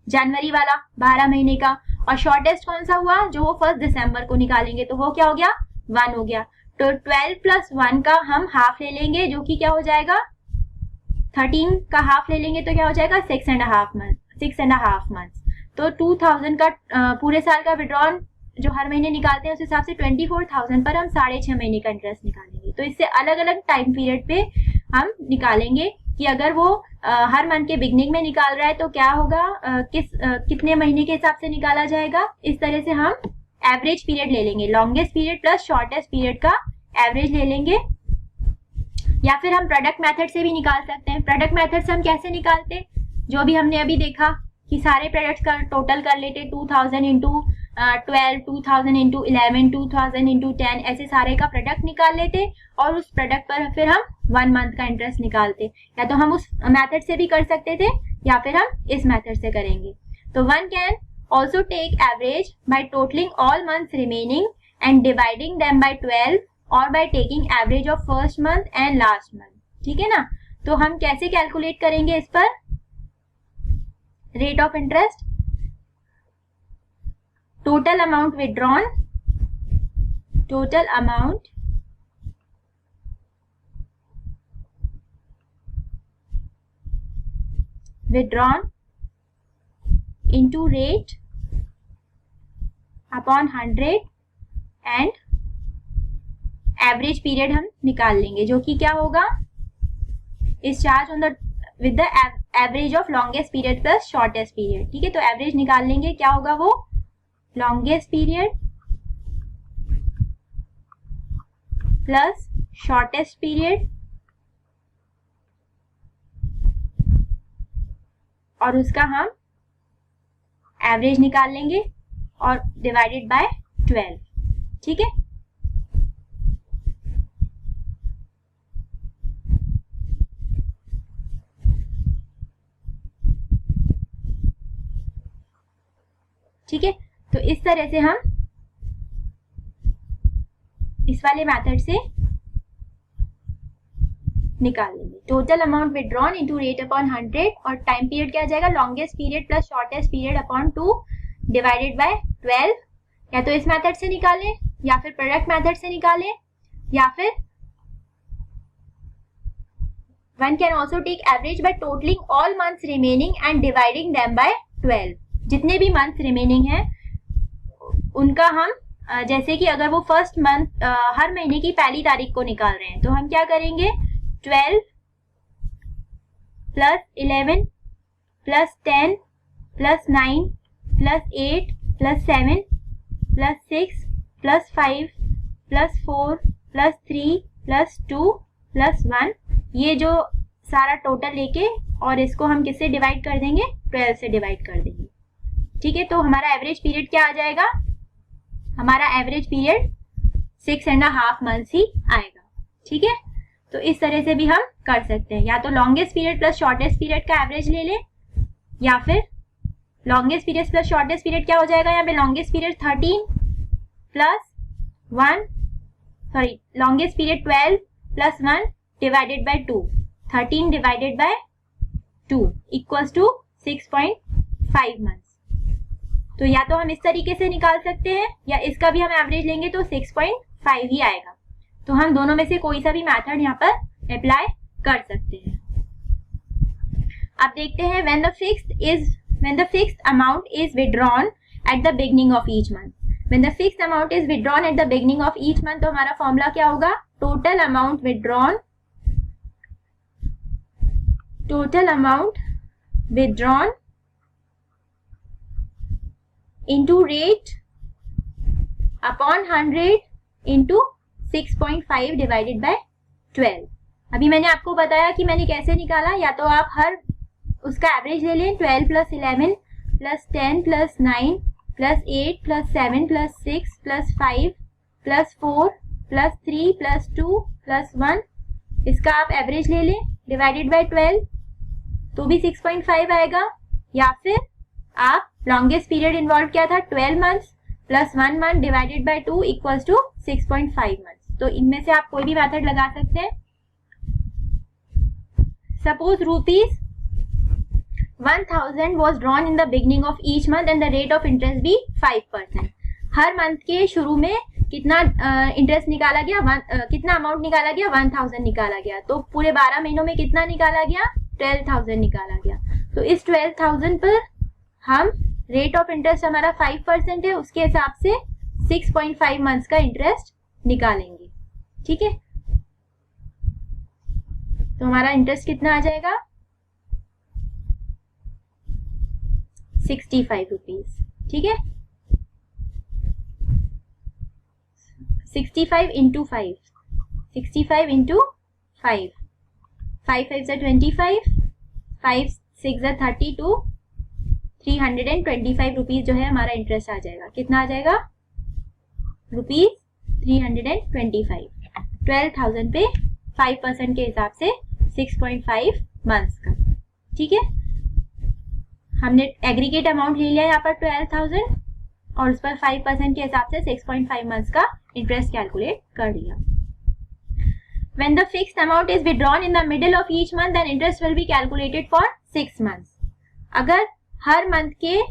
जनवरी वाला 12 महीने का, और शॉर्टेस्ट कौन सा हुआ, जो वो 1 दिसंबर को निकालेंगे, तो वो क्या हो गया, 1 हो गया। तो 12 प्लस 1 का हम हाफ ले लेंगे, जो कि क्या हो जाएगा, 13 का हाफ ले लेंगे तो क्या हो जाएगा, 6.5 मंथ। तो 2000 का पूरे साल का विड्रॉन जो हर महीने निकालते हैं उस हिसाब से 24,000 पर हम 6.5 महीने का इंटरेस्ट निकालेंगे। तो इससे अलग अलग टाइम पीरियड पे हम निकालेंगे कि अगर वो हर मंथ के बिगनिंग में निकाल रहा है तो क्या होगा, कितने महीने के हिसाब से निकाला जाएगा। इस तरह से हम एवरेज पीरियड ले लेंगे, longest period plus shortest period का एवरेज ले लेंगे। या फिर हम प्रोडक्ट मेथड से भी निकाल सकते हैं। प्रोडक्ट मेथड से हम कैसे निकालते हैं, जो भी हमने अभी देखा कि सारे प्रोडक्ट्स का टोटल कर लेते, 2000 इंटू 12, 2000 इंटू 11, 2000 इंटू 10, ऐसे सारे का प्रोडक्ट निकाल लेते और उस प्रोडक्ट पर फिर हम 1 मंथ का इंटरेस्ट निकालते। या तो हम उस मेथड से भी कर सकते थे या फिर हम इस मेथड से करेंगे। तो one can also take average by totalling all months remaining and dividing them by 12 और by taking average of first month and last month. ठीक है ना। तो हम कैसे कैलकुलेट करेंगे इस पर rate of interest, total amount withdrawn, total amount withdrawn into rate upon 100 and average period हम निकाल लेंगे, जो कि क्या होगा, इस charge on the with the average of longest period plus shortest period. ठीक है, तो एवरेज निकाल लेंगे, क्या होगा वो, longest period plus shortest period और उसका हम एवरेज निकाल लेंगे और डिवाइडेड बाय 12। ठीक है, ठीक है। तो इस तरह से हम इस वाले मेथड से निकाल लेंगे। Total amount withdrawn into rate upon 100 और टाइम पीरियड क्या आ जाएगा, longest period plus shortest period upon 2 divided by 12। या तो इस मेथड से निकालें या फिर प्रोडक्ट मेथड से निकालें या फिर one can also take average by totalling all months remaining and dividing them by 12। जितने भी मंथ रिमेनिंग है उनका हम जैसे कि अगर वो फर्स्ट मंथ हर महीने की पहली तारीख को निकाल रहे हैं तो हम क्या करेंगे, 12 plus 11 plus 10 plus 9 plus 8 plus 7 plus 6 plus 5 plus 4 plus 3 plus 2 plus 1, ये जो सारा टोटल लेके और इसको हम किससे डिवाइड कर देंगे, 12 से डिवाइड कर देंगे। ठीक है, तो हमारा एवरेज पीरियड क्या आ जाएगा, हमारा एवरेज पीरियड 6.5 मंथ्स ही आएगा। ठीक है, तो इस तरह से भी हम कर सकते हैं, या तो longest period plus shortest period का एवरेज ले लें या फिर longest period plus shortest period क्या हो जाएगा, यहाँ पे longest period 13 plus 1 sorry longest period 12 plus 1 divided by 2, 13 divided by 2 equals to 6.5 months. तो या तो हम इस तरीके से निकाल सकते हैं या इसका भी हम एवरेज लेंगे तो 6.5 ही आएगा। तो हम दोनों में से कोई सा भी मेथड यहाँ पर अप्लाई कर सकते हैं। अब देखते हैं when the fixed amount is withdrawn at the beginning of each month. When the fixed amount is withdrawn at the beginning of each month, तो हमारा फॉर्मूला क्या होगा, total amount withdrawn into rate upon 100 into 6.5 divided by 12। अभी मैंने आपको बताया कि मैंने कैसे निकाला, या तो आप हर उसका एवरेज ले लें, 12 plus 11 plus 10 plus 9 plus 8 plus 7 plus 6 plus 5 plus 4 plus 3 plus 2 plus 1, इसका आप एवरेज ले लें डिवाइडेड बाय 12 तो भी 6.5 आएगा। या फिर आप लॉन्गेस्ट पीरियड इन्वॉल्व क्या था, 12 months plus 1 month divided by 2 equals to 6.5 months. तो इनमें से आप कोई भी मेथड लगा सकते हैं। Suppose rupees 1000 was drawn in the beginning of each month and the rate of interest भी 5%। हर मंथ के शुरू में कितना इंटरेस्ट निकाला गया, कितना अमाउंट निकाला गया, 1000 निकाला गया। तो पूरे 12 महीनों में कितना निकाला गया, 12,000 निकाला गया। तो इस 12,000 पर हम रेट ऑफ इंटरेस्ट हमारा 5% है, उसके हिसाब से 6.5 मंथ्स का इंटरेस्ट निकालेंगे। ठीक है, तो हमारा इंटरेस्ट कितना आ जाएगा 65 रुपीज। ठीक है, 65 इंटू 5, 65 इंटू 5, 5 5 से 25, 5 6 से 32, 325 रुपीज जो है हमारा इंटरेस्ट आ जाएगा। कितना आ जाएगा रुपीज 325। 12,000 पे 5% के हिसाब से 6.5 मंथ्स का। ठीक है, हमने एग्रीगेट अमाउंट ले लिया यहाँ पर 12,000 और उस पर 5% के हिसाब से 6.5 मंथ्स का इंटरेस्ट कैलकुलेट कर दिया। When the fixed amount is withdrawn in the middle of each month, then interest will be calculated for 6 months. अगर हर मंथ के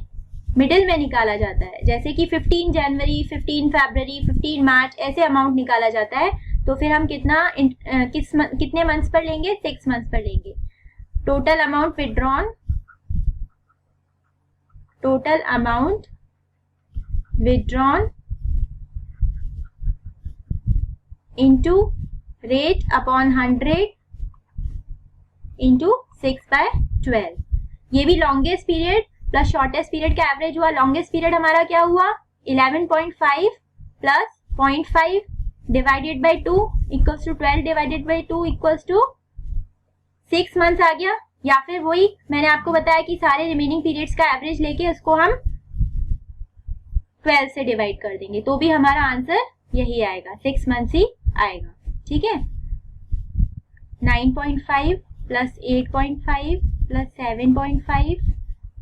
मिडिल में निकाला जाता है, जैसे कि 15 जनवरी, 15 फरवरी, 15 मार्च ऐसे अमाउंट निकाला जाता है, तो फिर हम कितने मंथ्स पर लेंगे 6 मंथ्स पर लेंगे। Total amount withdrawn into rate upon 100 into 6/12। ये भी longest period plus shortest period का एवरेज हुआ। लॉन्गेस्ट पीरियड हमारा क्या हुआ 11.5 plus 0.5 divided by 2 equals to 12 divided by 2 equals to 6 months आ गया। या फिर वही मैंने आपको बताया कि सारे रिमेनिंग पीरियड्स का एवरेज लेके उसको हम 12 से डिवाइड कर देंगे तो भी हमारा आंसर यही आएगा, 6 मंथ्स ही आएगा। ठीक है, 9.5 plus 8.5 plus 7.5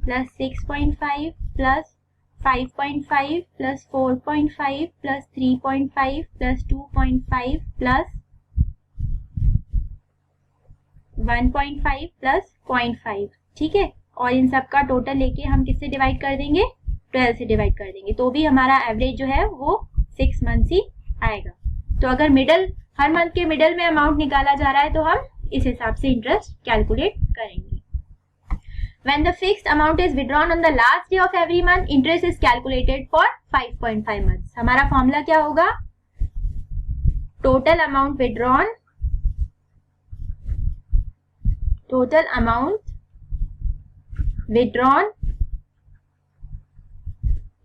plus 6.5 plus 5.5 plus 4.5 plus 3.5 plus 2.5 plus 1.5 plus 0.5। ठीक है, और इन सब का टोटल लेके हम किससे डिवाइड कर देंगे 12 से डिवाइड कर देंगे तो भी हमारा एवरेज जो है वो 6 मंथ्स ही आएगा। तो अगर हर मंथ के मिडल में अमाउंट निकाला जा रहा है तो हम इस हिसाब से इंटरेस्ट कैलकुलेट करेंगे। When the fixed amount is withdrawn on the last day of every month, interest is calculated for 5.5 months। हमारा फॉर्मूला क्या होगा total amount withdrawn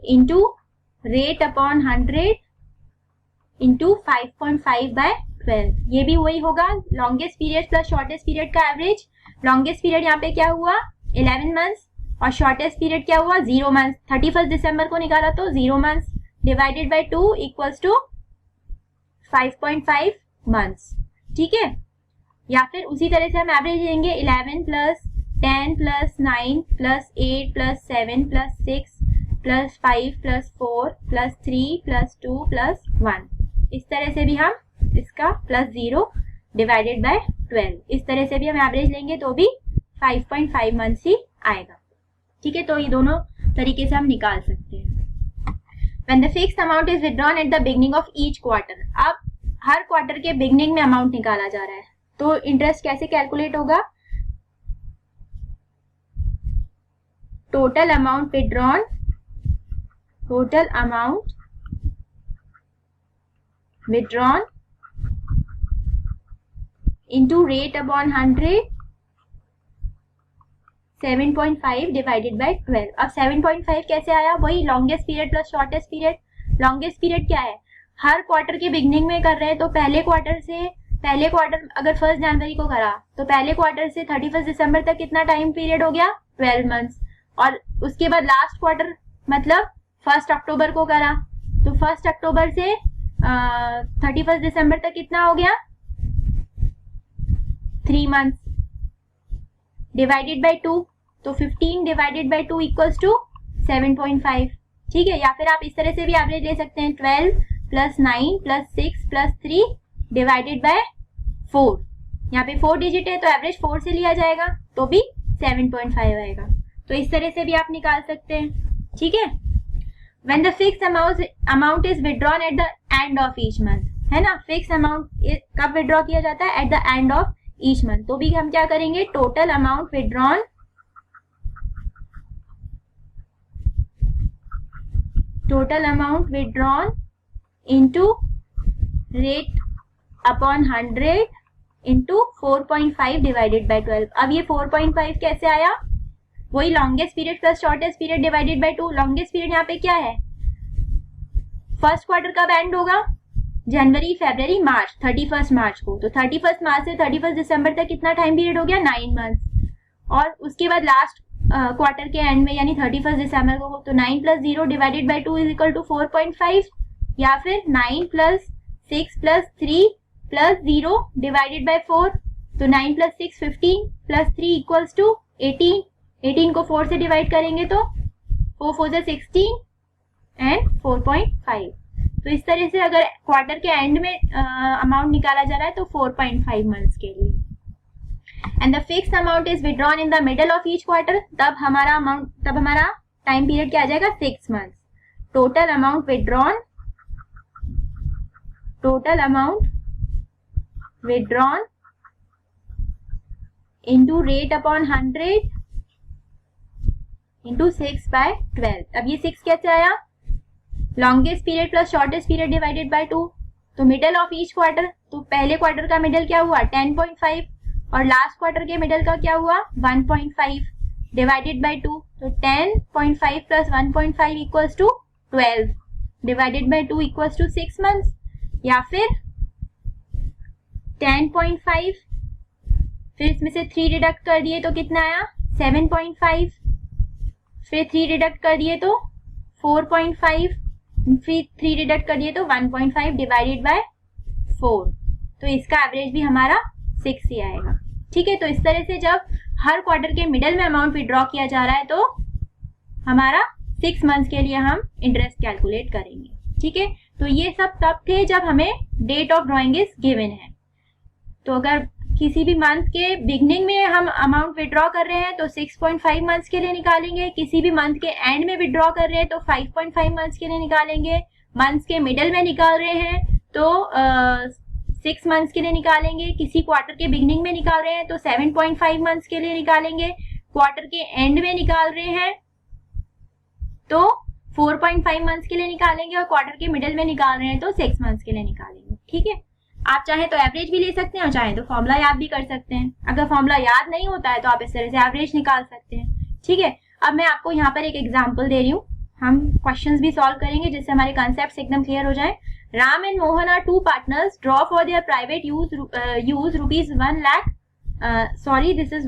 into rate upon 100 into 5.5/12। ये भी वही होगा longest period plus shortest period का average. Longest period यहाँ पे क्या हुआ 11 मंथ्स और शॉर्टेस्ट पीरियड क्या हुआ 0 मंथ्स। 31 दिसंबर को निकाला तो 0 months divided by 2 equals to 5.5 months. ठीक है, या फिर उसी तरह से हम एवरेज लेंगे 11 plus 10 plus 9 plus 8 plus 7 plus 6 plus 5 plus 4 plus 3 plus 2 plus 1। इस तरह से भी हम इसका प्लस 0 डिवाइडेड बाय 12 इस तरह से भी हम एवरेज लेंगे तो भी 5.5 मंथ्स ही आएगा। ठीक है, तो ये दोनों तरीके से हम निकाल सकते हैं। When the fixed amount is withdrawn at the beginning of each quarter, अब हर क्वार्टर के बिगनिंग में अमाउंट निकाला जा रहा है तो इंटरेस्ट कैसे कैलकुलेट होगा total amount withdrawn into rate upon 100 7.5 divided by 12। अब 7.5 कैसे आया वही longest period plus shortest period. Longest period क्या है हर क्वार्टर के बिगनिंग में कर रहे हैं तो पहले क्वार्टर अगर 1 जनवरी को करा तो पहले क्वार्टर से 31 दिसंबर तक कितना टाइम पीरियड हो गया 12 मंथ्स। और उसके बाद लास्ट क्वार्टर मतलब 1 अक्टूबर को करा तो 1 अक्टूबर से 31 दिसंबर तक कितना हो गया 3 मंथ्स डिवाइडेड बाय 2 तो 15 डिवाइडेड बाय 2 इक्वल्स टू 7.5। ठीक है, या फिर आप इस तरह से भी एवरेज ले सकते हैं 12 plus 9 plus 6 plus 3 divided by 4। यहाँ पे 4 डिजिट है तो एवरेज 4 से लिया जाएगा तो भी 7.5 आएगा। तो इस तरह से भी आप निकाल सकते हैं। ठीक है, When the fixed amount is withdrawn at the end of each month, है ना, फिक्स अमाउंट कब विड्रॉ किया जाता है at the end of each month तो भी हम क्या करेंगे total amount withdrawn total amount withdrawn into rate upon 100 into 4.5 divided by 12। अब ये 4.5 कैसे आया? वही longest period plus shortest period divided by 2। Longest period यहाँ पे क्या है? फर्स्ट क्वार्टर कब एंड होगा? जनवरी, फरवरी, मार्च, 31 मार्च को। तो 31 मार्च से 31 दिसंबर तक कितना टाइम पीरियड हो गया? 9 मंथ। और उसके बाद लास्ट क्वार्टर के एंड में यानी 31 दिसंबर को, तो 9 plus 0 divided by 2 is equal to 4.5, या फिर 9 plus 6 plus 3 plus 0 divided by 4, तो 9 प्लस 6 15 प्लस 3 इक्वल्स टू 18। 18 को 4 से डिवाइड करेंगे तो 4 4 से 16 एंड 4.5। तो इस तरह से अगर क्वार्टर के एंड में अमाउंट निकाला जा रहा है तो 4.5 मंथ्स के लिए। And the fix amount is withdrawn in the middle of each quarter, तब हमारा टाइम पीरियड क्या आ जाएगा? 6 months. Total amount withdrawn into rate upon 100 into 6/12। अब ये 6 कैसे आया? Longest period plus shortest period divided by 2। तो मिडल ऑफ ईच क्वार्टर, तो पहले क्वार्टर का मिडल क्या हुआ? 10.5, और लास्ट क्वार्टर के मिडल का क्या हुआ? 1.5 डिवाइडेड बाय 2। तो 10.5 plus 1.5 equals to 12 divided by 2 equals to 6 months, या फिर 10.5 फिर इसमें से 3 डिडक्ट कर दिए तो कितना आया? 7.5, फिर 3 डिडक्ट कर दिए तो 4.5, फिर 3 डिडक्ट कर दिए तो 1.5 डिवाइडेड बाय 4। तो इसका एवरेज भी हमारा 6 ही आएगा। ठीक है, तो इस तरह से जब हर क्वार्टर के मिडल में अमाउंट विड्रॉ किया जा रहा है तो हमारा 6 मंथ्स के लिए हम इंटरेस्ट कैलकुलेट करेंगे। ठीक है, तो ये सब तब थे जब हमें date of drawing is given है। तो अगर किसी भी मंथ के बिगनिंग में हम अमाउंट विड्रॉ कर रहे हैं तो 6.5 मंथ्स के लिए निकालेंगे, किसी भी मंथ के एंड में विड्रॉ कर रहे हैं तो 5.5 मंथ्स के लिए निकालेंगे, मंथ्स के मिडल में निकाल रहे हैं तो 6 मंथ्स के लिए निकालेंगे, किसी क्वार्टर के बिगनिंग में निकाल रहे हैं तो 7.5 मंथ्स के लिए निकालेंगे, क्वार्टर के एंड में निकाल रहे हैं तो 4.5 मंथ्स के लिए निकालेंगे, और क्वार्टर के मिडल में निकाल रहे हैं तो 6 मंथ्स के लिए निकालेंगे। ठीक है, आप चाहें तो एवरेज भी ले सकते हैं और चाहें तो फॉर्मूला याद भी कर सकते हैं। अगर फॉर्मूला याद नहीं होता है तो आप इस तरह से एवरेज निकाल सकते हैं। ठीक है, अब मैं आपको यहाँ पर एक एग्जांपल दे रही हूँ, हम क्वेश्चंस भी सॉल्व करेंगे जिससे हमारे कॉन्सेप्ट्स एकदम क्लियर हो जाए। Ram and Mohan are 2 partners, draw for their private use rupees 1 lakh, this is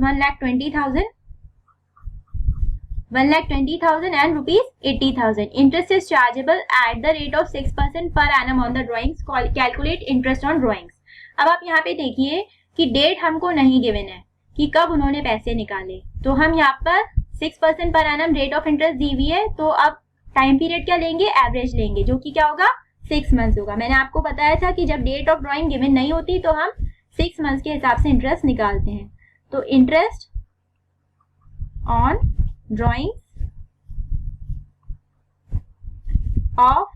1,20,000 and rupees 80,000. Interest is chargeable at the rate of 6% per annum on the drawings. Calculate interest on drawings. अब आप यहाँ पे देखिए कि date हमको नहीं गिवन है कि कब उन्होंने पैसे निकाले, तो हम यहाँ पर 6% पर एनम रेट ऑफ इंटरेस्ट दी हुई है, तो अब टाइम पीरियड क्या लेंगे? एवरेज लेंगे, जो कि क्या होगा? 6 मंथ्स होगा। मैंने आपको बताया था कि जब डेट ऑफ ड्रॉइंग गिवन नहीं होती तो हम 6 मंथ्स के हिसाब से इंटरेस्ट निकालते हैं। तो interest on drawings of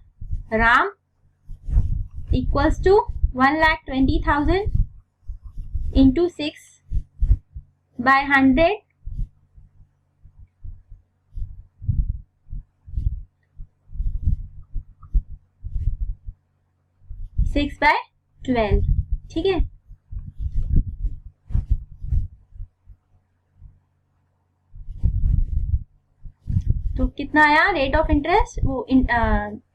Ram equals to 1,20,000 into 6/100 6/12। ठीक है, तो कितना आया रेट ऑफ इंटरेस्ट? वो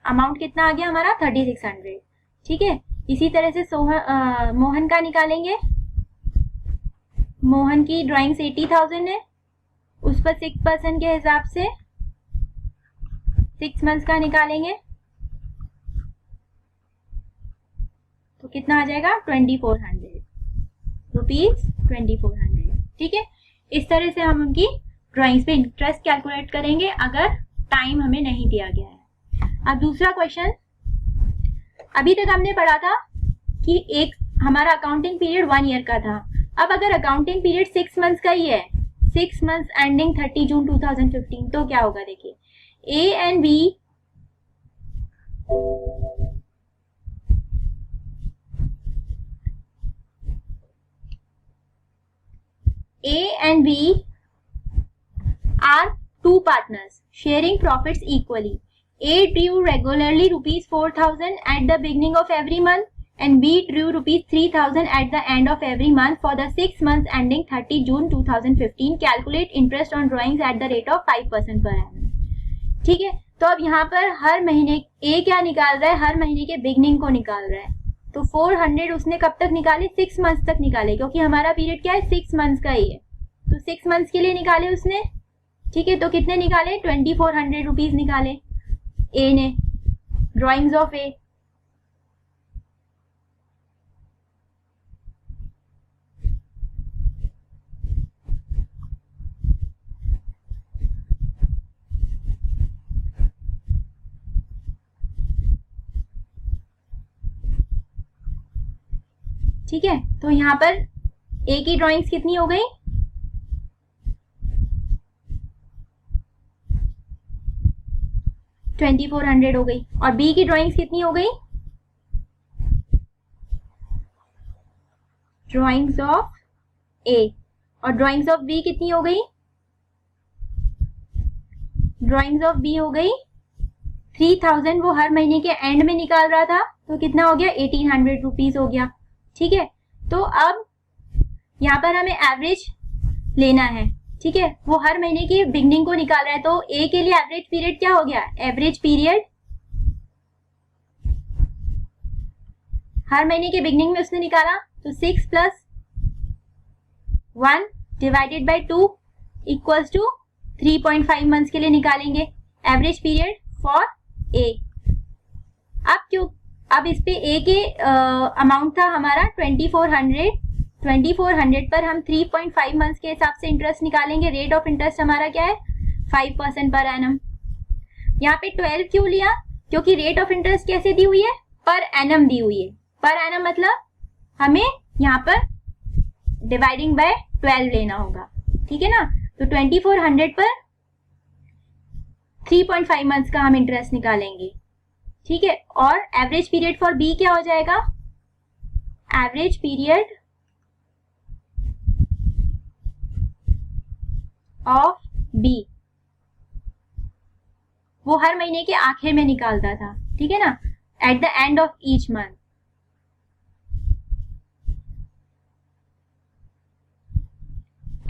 अमाउंट कितना आ गया हमारा? 3600। ठीक है, इसी तरह से मोहन का निकालेंगे। मोहन की ड्राइंग्स 80,000 है, उस पर 6% के हिसाब से 6 मंथ्स का निकालेंगे तो कितना आ जाएगा? 2400 रुपीज 2400। ठीक है, इस तरह से हम उनकी ड्राइंग्स पे इंटरेस्ट कैलकुलेट करेंगे अगर टाइम हमें नहीं दिया गया है। अब दूसरा क्वेश्चन, अभी तक हमने पढ़ा था कि एक हमारा अकाउंटिंग पीरियड 1 ईयर का था। अब अगर अकाउंटिंग पीरियड 6 मंथ्स का ही है, 6 मंथ्स एंडिंग 30 जून 2015, तो क्या होगा? देखिए, A and B are 2 partners sharing profits equally. A drew regularly ₹4,000 at the beginning of every month and B drew ₹3,000 at the end of every month for the 6 months ending 30 June 2015. Calculate interest on drawings at the rate of 5% per annum. ठीक है, तो अब यहाँ पर हर महीने A क्या निकाल रहा है, हर महीने के बिगनिंग को निकाल रहा है। तो 400 उसने कब तक निकाले, 6 मंथ्स तक निकाले, क्योंकि हमारा पीरियड क्या है, 6 मंथ्स का ही है। तो 6 मंथ्स के लिए निकाले उसने। ठीक है, तो कितने निकाले, 2400 रुपीज निकाले ए ने, ड्रॉइंग्स ऑफ ए। ठीक है, तो यहाँ पर ए की ड्राइंग्स कितनी हो गई, 2400 हो गई, और बी की ड्राइंग्स कितनी हो गई, ड्राइंग्स ऑफ ए, और ड्राइंग्स ऑफ बी कितनी हो गई, ड्राइंग्स ऑफ बी हो गई 3000। वो हर महीने के एंड में निकाल रहा था, तो कितना हो गया, 1800 रुपीज हो गया। ठीक है, तो अब यहाँ पर हमें एवरेज लेना है। ठीक है, वो हर महीने की बिगनिंग को निकाल रहा है, तो ए के लिए एवरेज पीरियड क्या हो गया, एवरेज पीरियड हर महीने के बिगनिंग में उसने निकाला, तो 6 + 1 divided by 2 equals to 3.5 months के लिए निकालेंगे एवरेज पीरियड फॉर ए। अब इस पे ए के अमाउंट था हमारा 2400 पर हम 3.5 मंथ्स के हिसाब से इंटरेस्ट निकालेंगे। रेट ऑफ इंटरेस्ट हमारा क्या है, 5% पर एनम। यहाँ पे 12 क्यों लिया, क्योंकि रेट ऑफ इंटरेस्ट कैसे दी हुई है, पर एनम दी हुई है। पर एनम मतलब हमें यहाँ पर डिवाइडिंग बाय 12 लेना होगा। ठीक है ना, तो 2400 पर 3.5 मंथ्स का हम इंटरेस्ट निकालेंगे। ठीक है, और एवरेज पीरियड फॉर बी क्या हो जाएगा, एवरेज पीरियड ऑफ बी, वो हर महीने के आखिर में निकालता था। ठीक है ना, at the end of each month.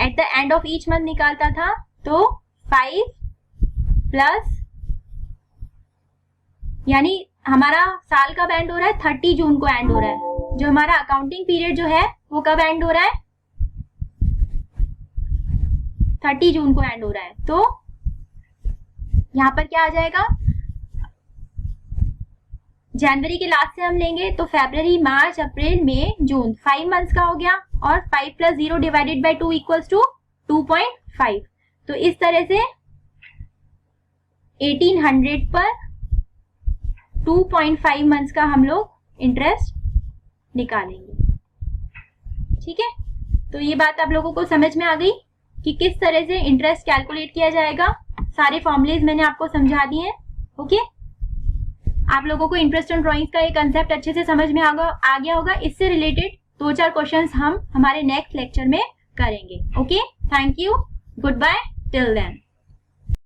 At the end of each month निकालता था, तो 5 प्लस, यानी हमारा साल का एंड हो रहा है 30 जून को एंड हो रहा है। जो हमारा अकाउंटिंग पीरियड जो है वो कब एंड हो रहा है, 30 जून को एंड हो रहा है। तो यहां पर क्या आ जाएगा, जनवरी के लास्ट से हम लेंगे तो फरवरी, मार्च, अप्रैल, मई, जून, 5 मंथ्स का हो गया, और 5 + 0 डिवाइडेड बाय 2 इक्वल्स टू 2.5। तो इस तरह से 1800 पर 2.5 मंथ्स का हम लोग इंटरेस्ट निकालेंगे। ठीक है, तो ये बात आप लोगों को समझ में आ गई कि किस तरह से इंटरेस्ट कैलकुलेट किया जाएगा। सारे फॉर्मूलेज मैंने आपको समझा दिए हैं। ओके, आप लोगों को इंटरेस्ट ऑन ड्राइंग्स का ये कंसेप्ट अच्छे से समझ में आ गया होगा। इससे रिलेटेड 2-4 क्वेश्चंस हम हमारे नेक्स्ट लेक्चर में करेंगे। Okay, thank you, goodbye, till then.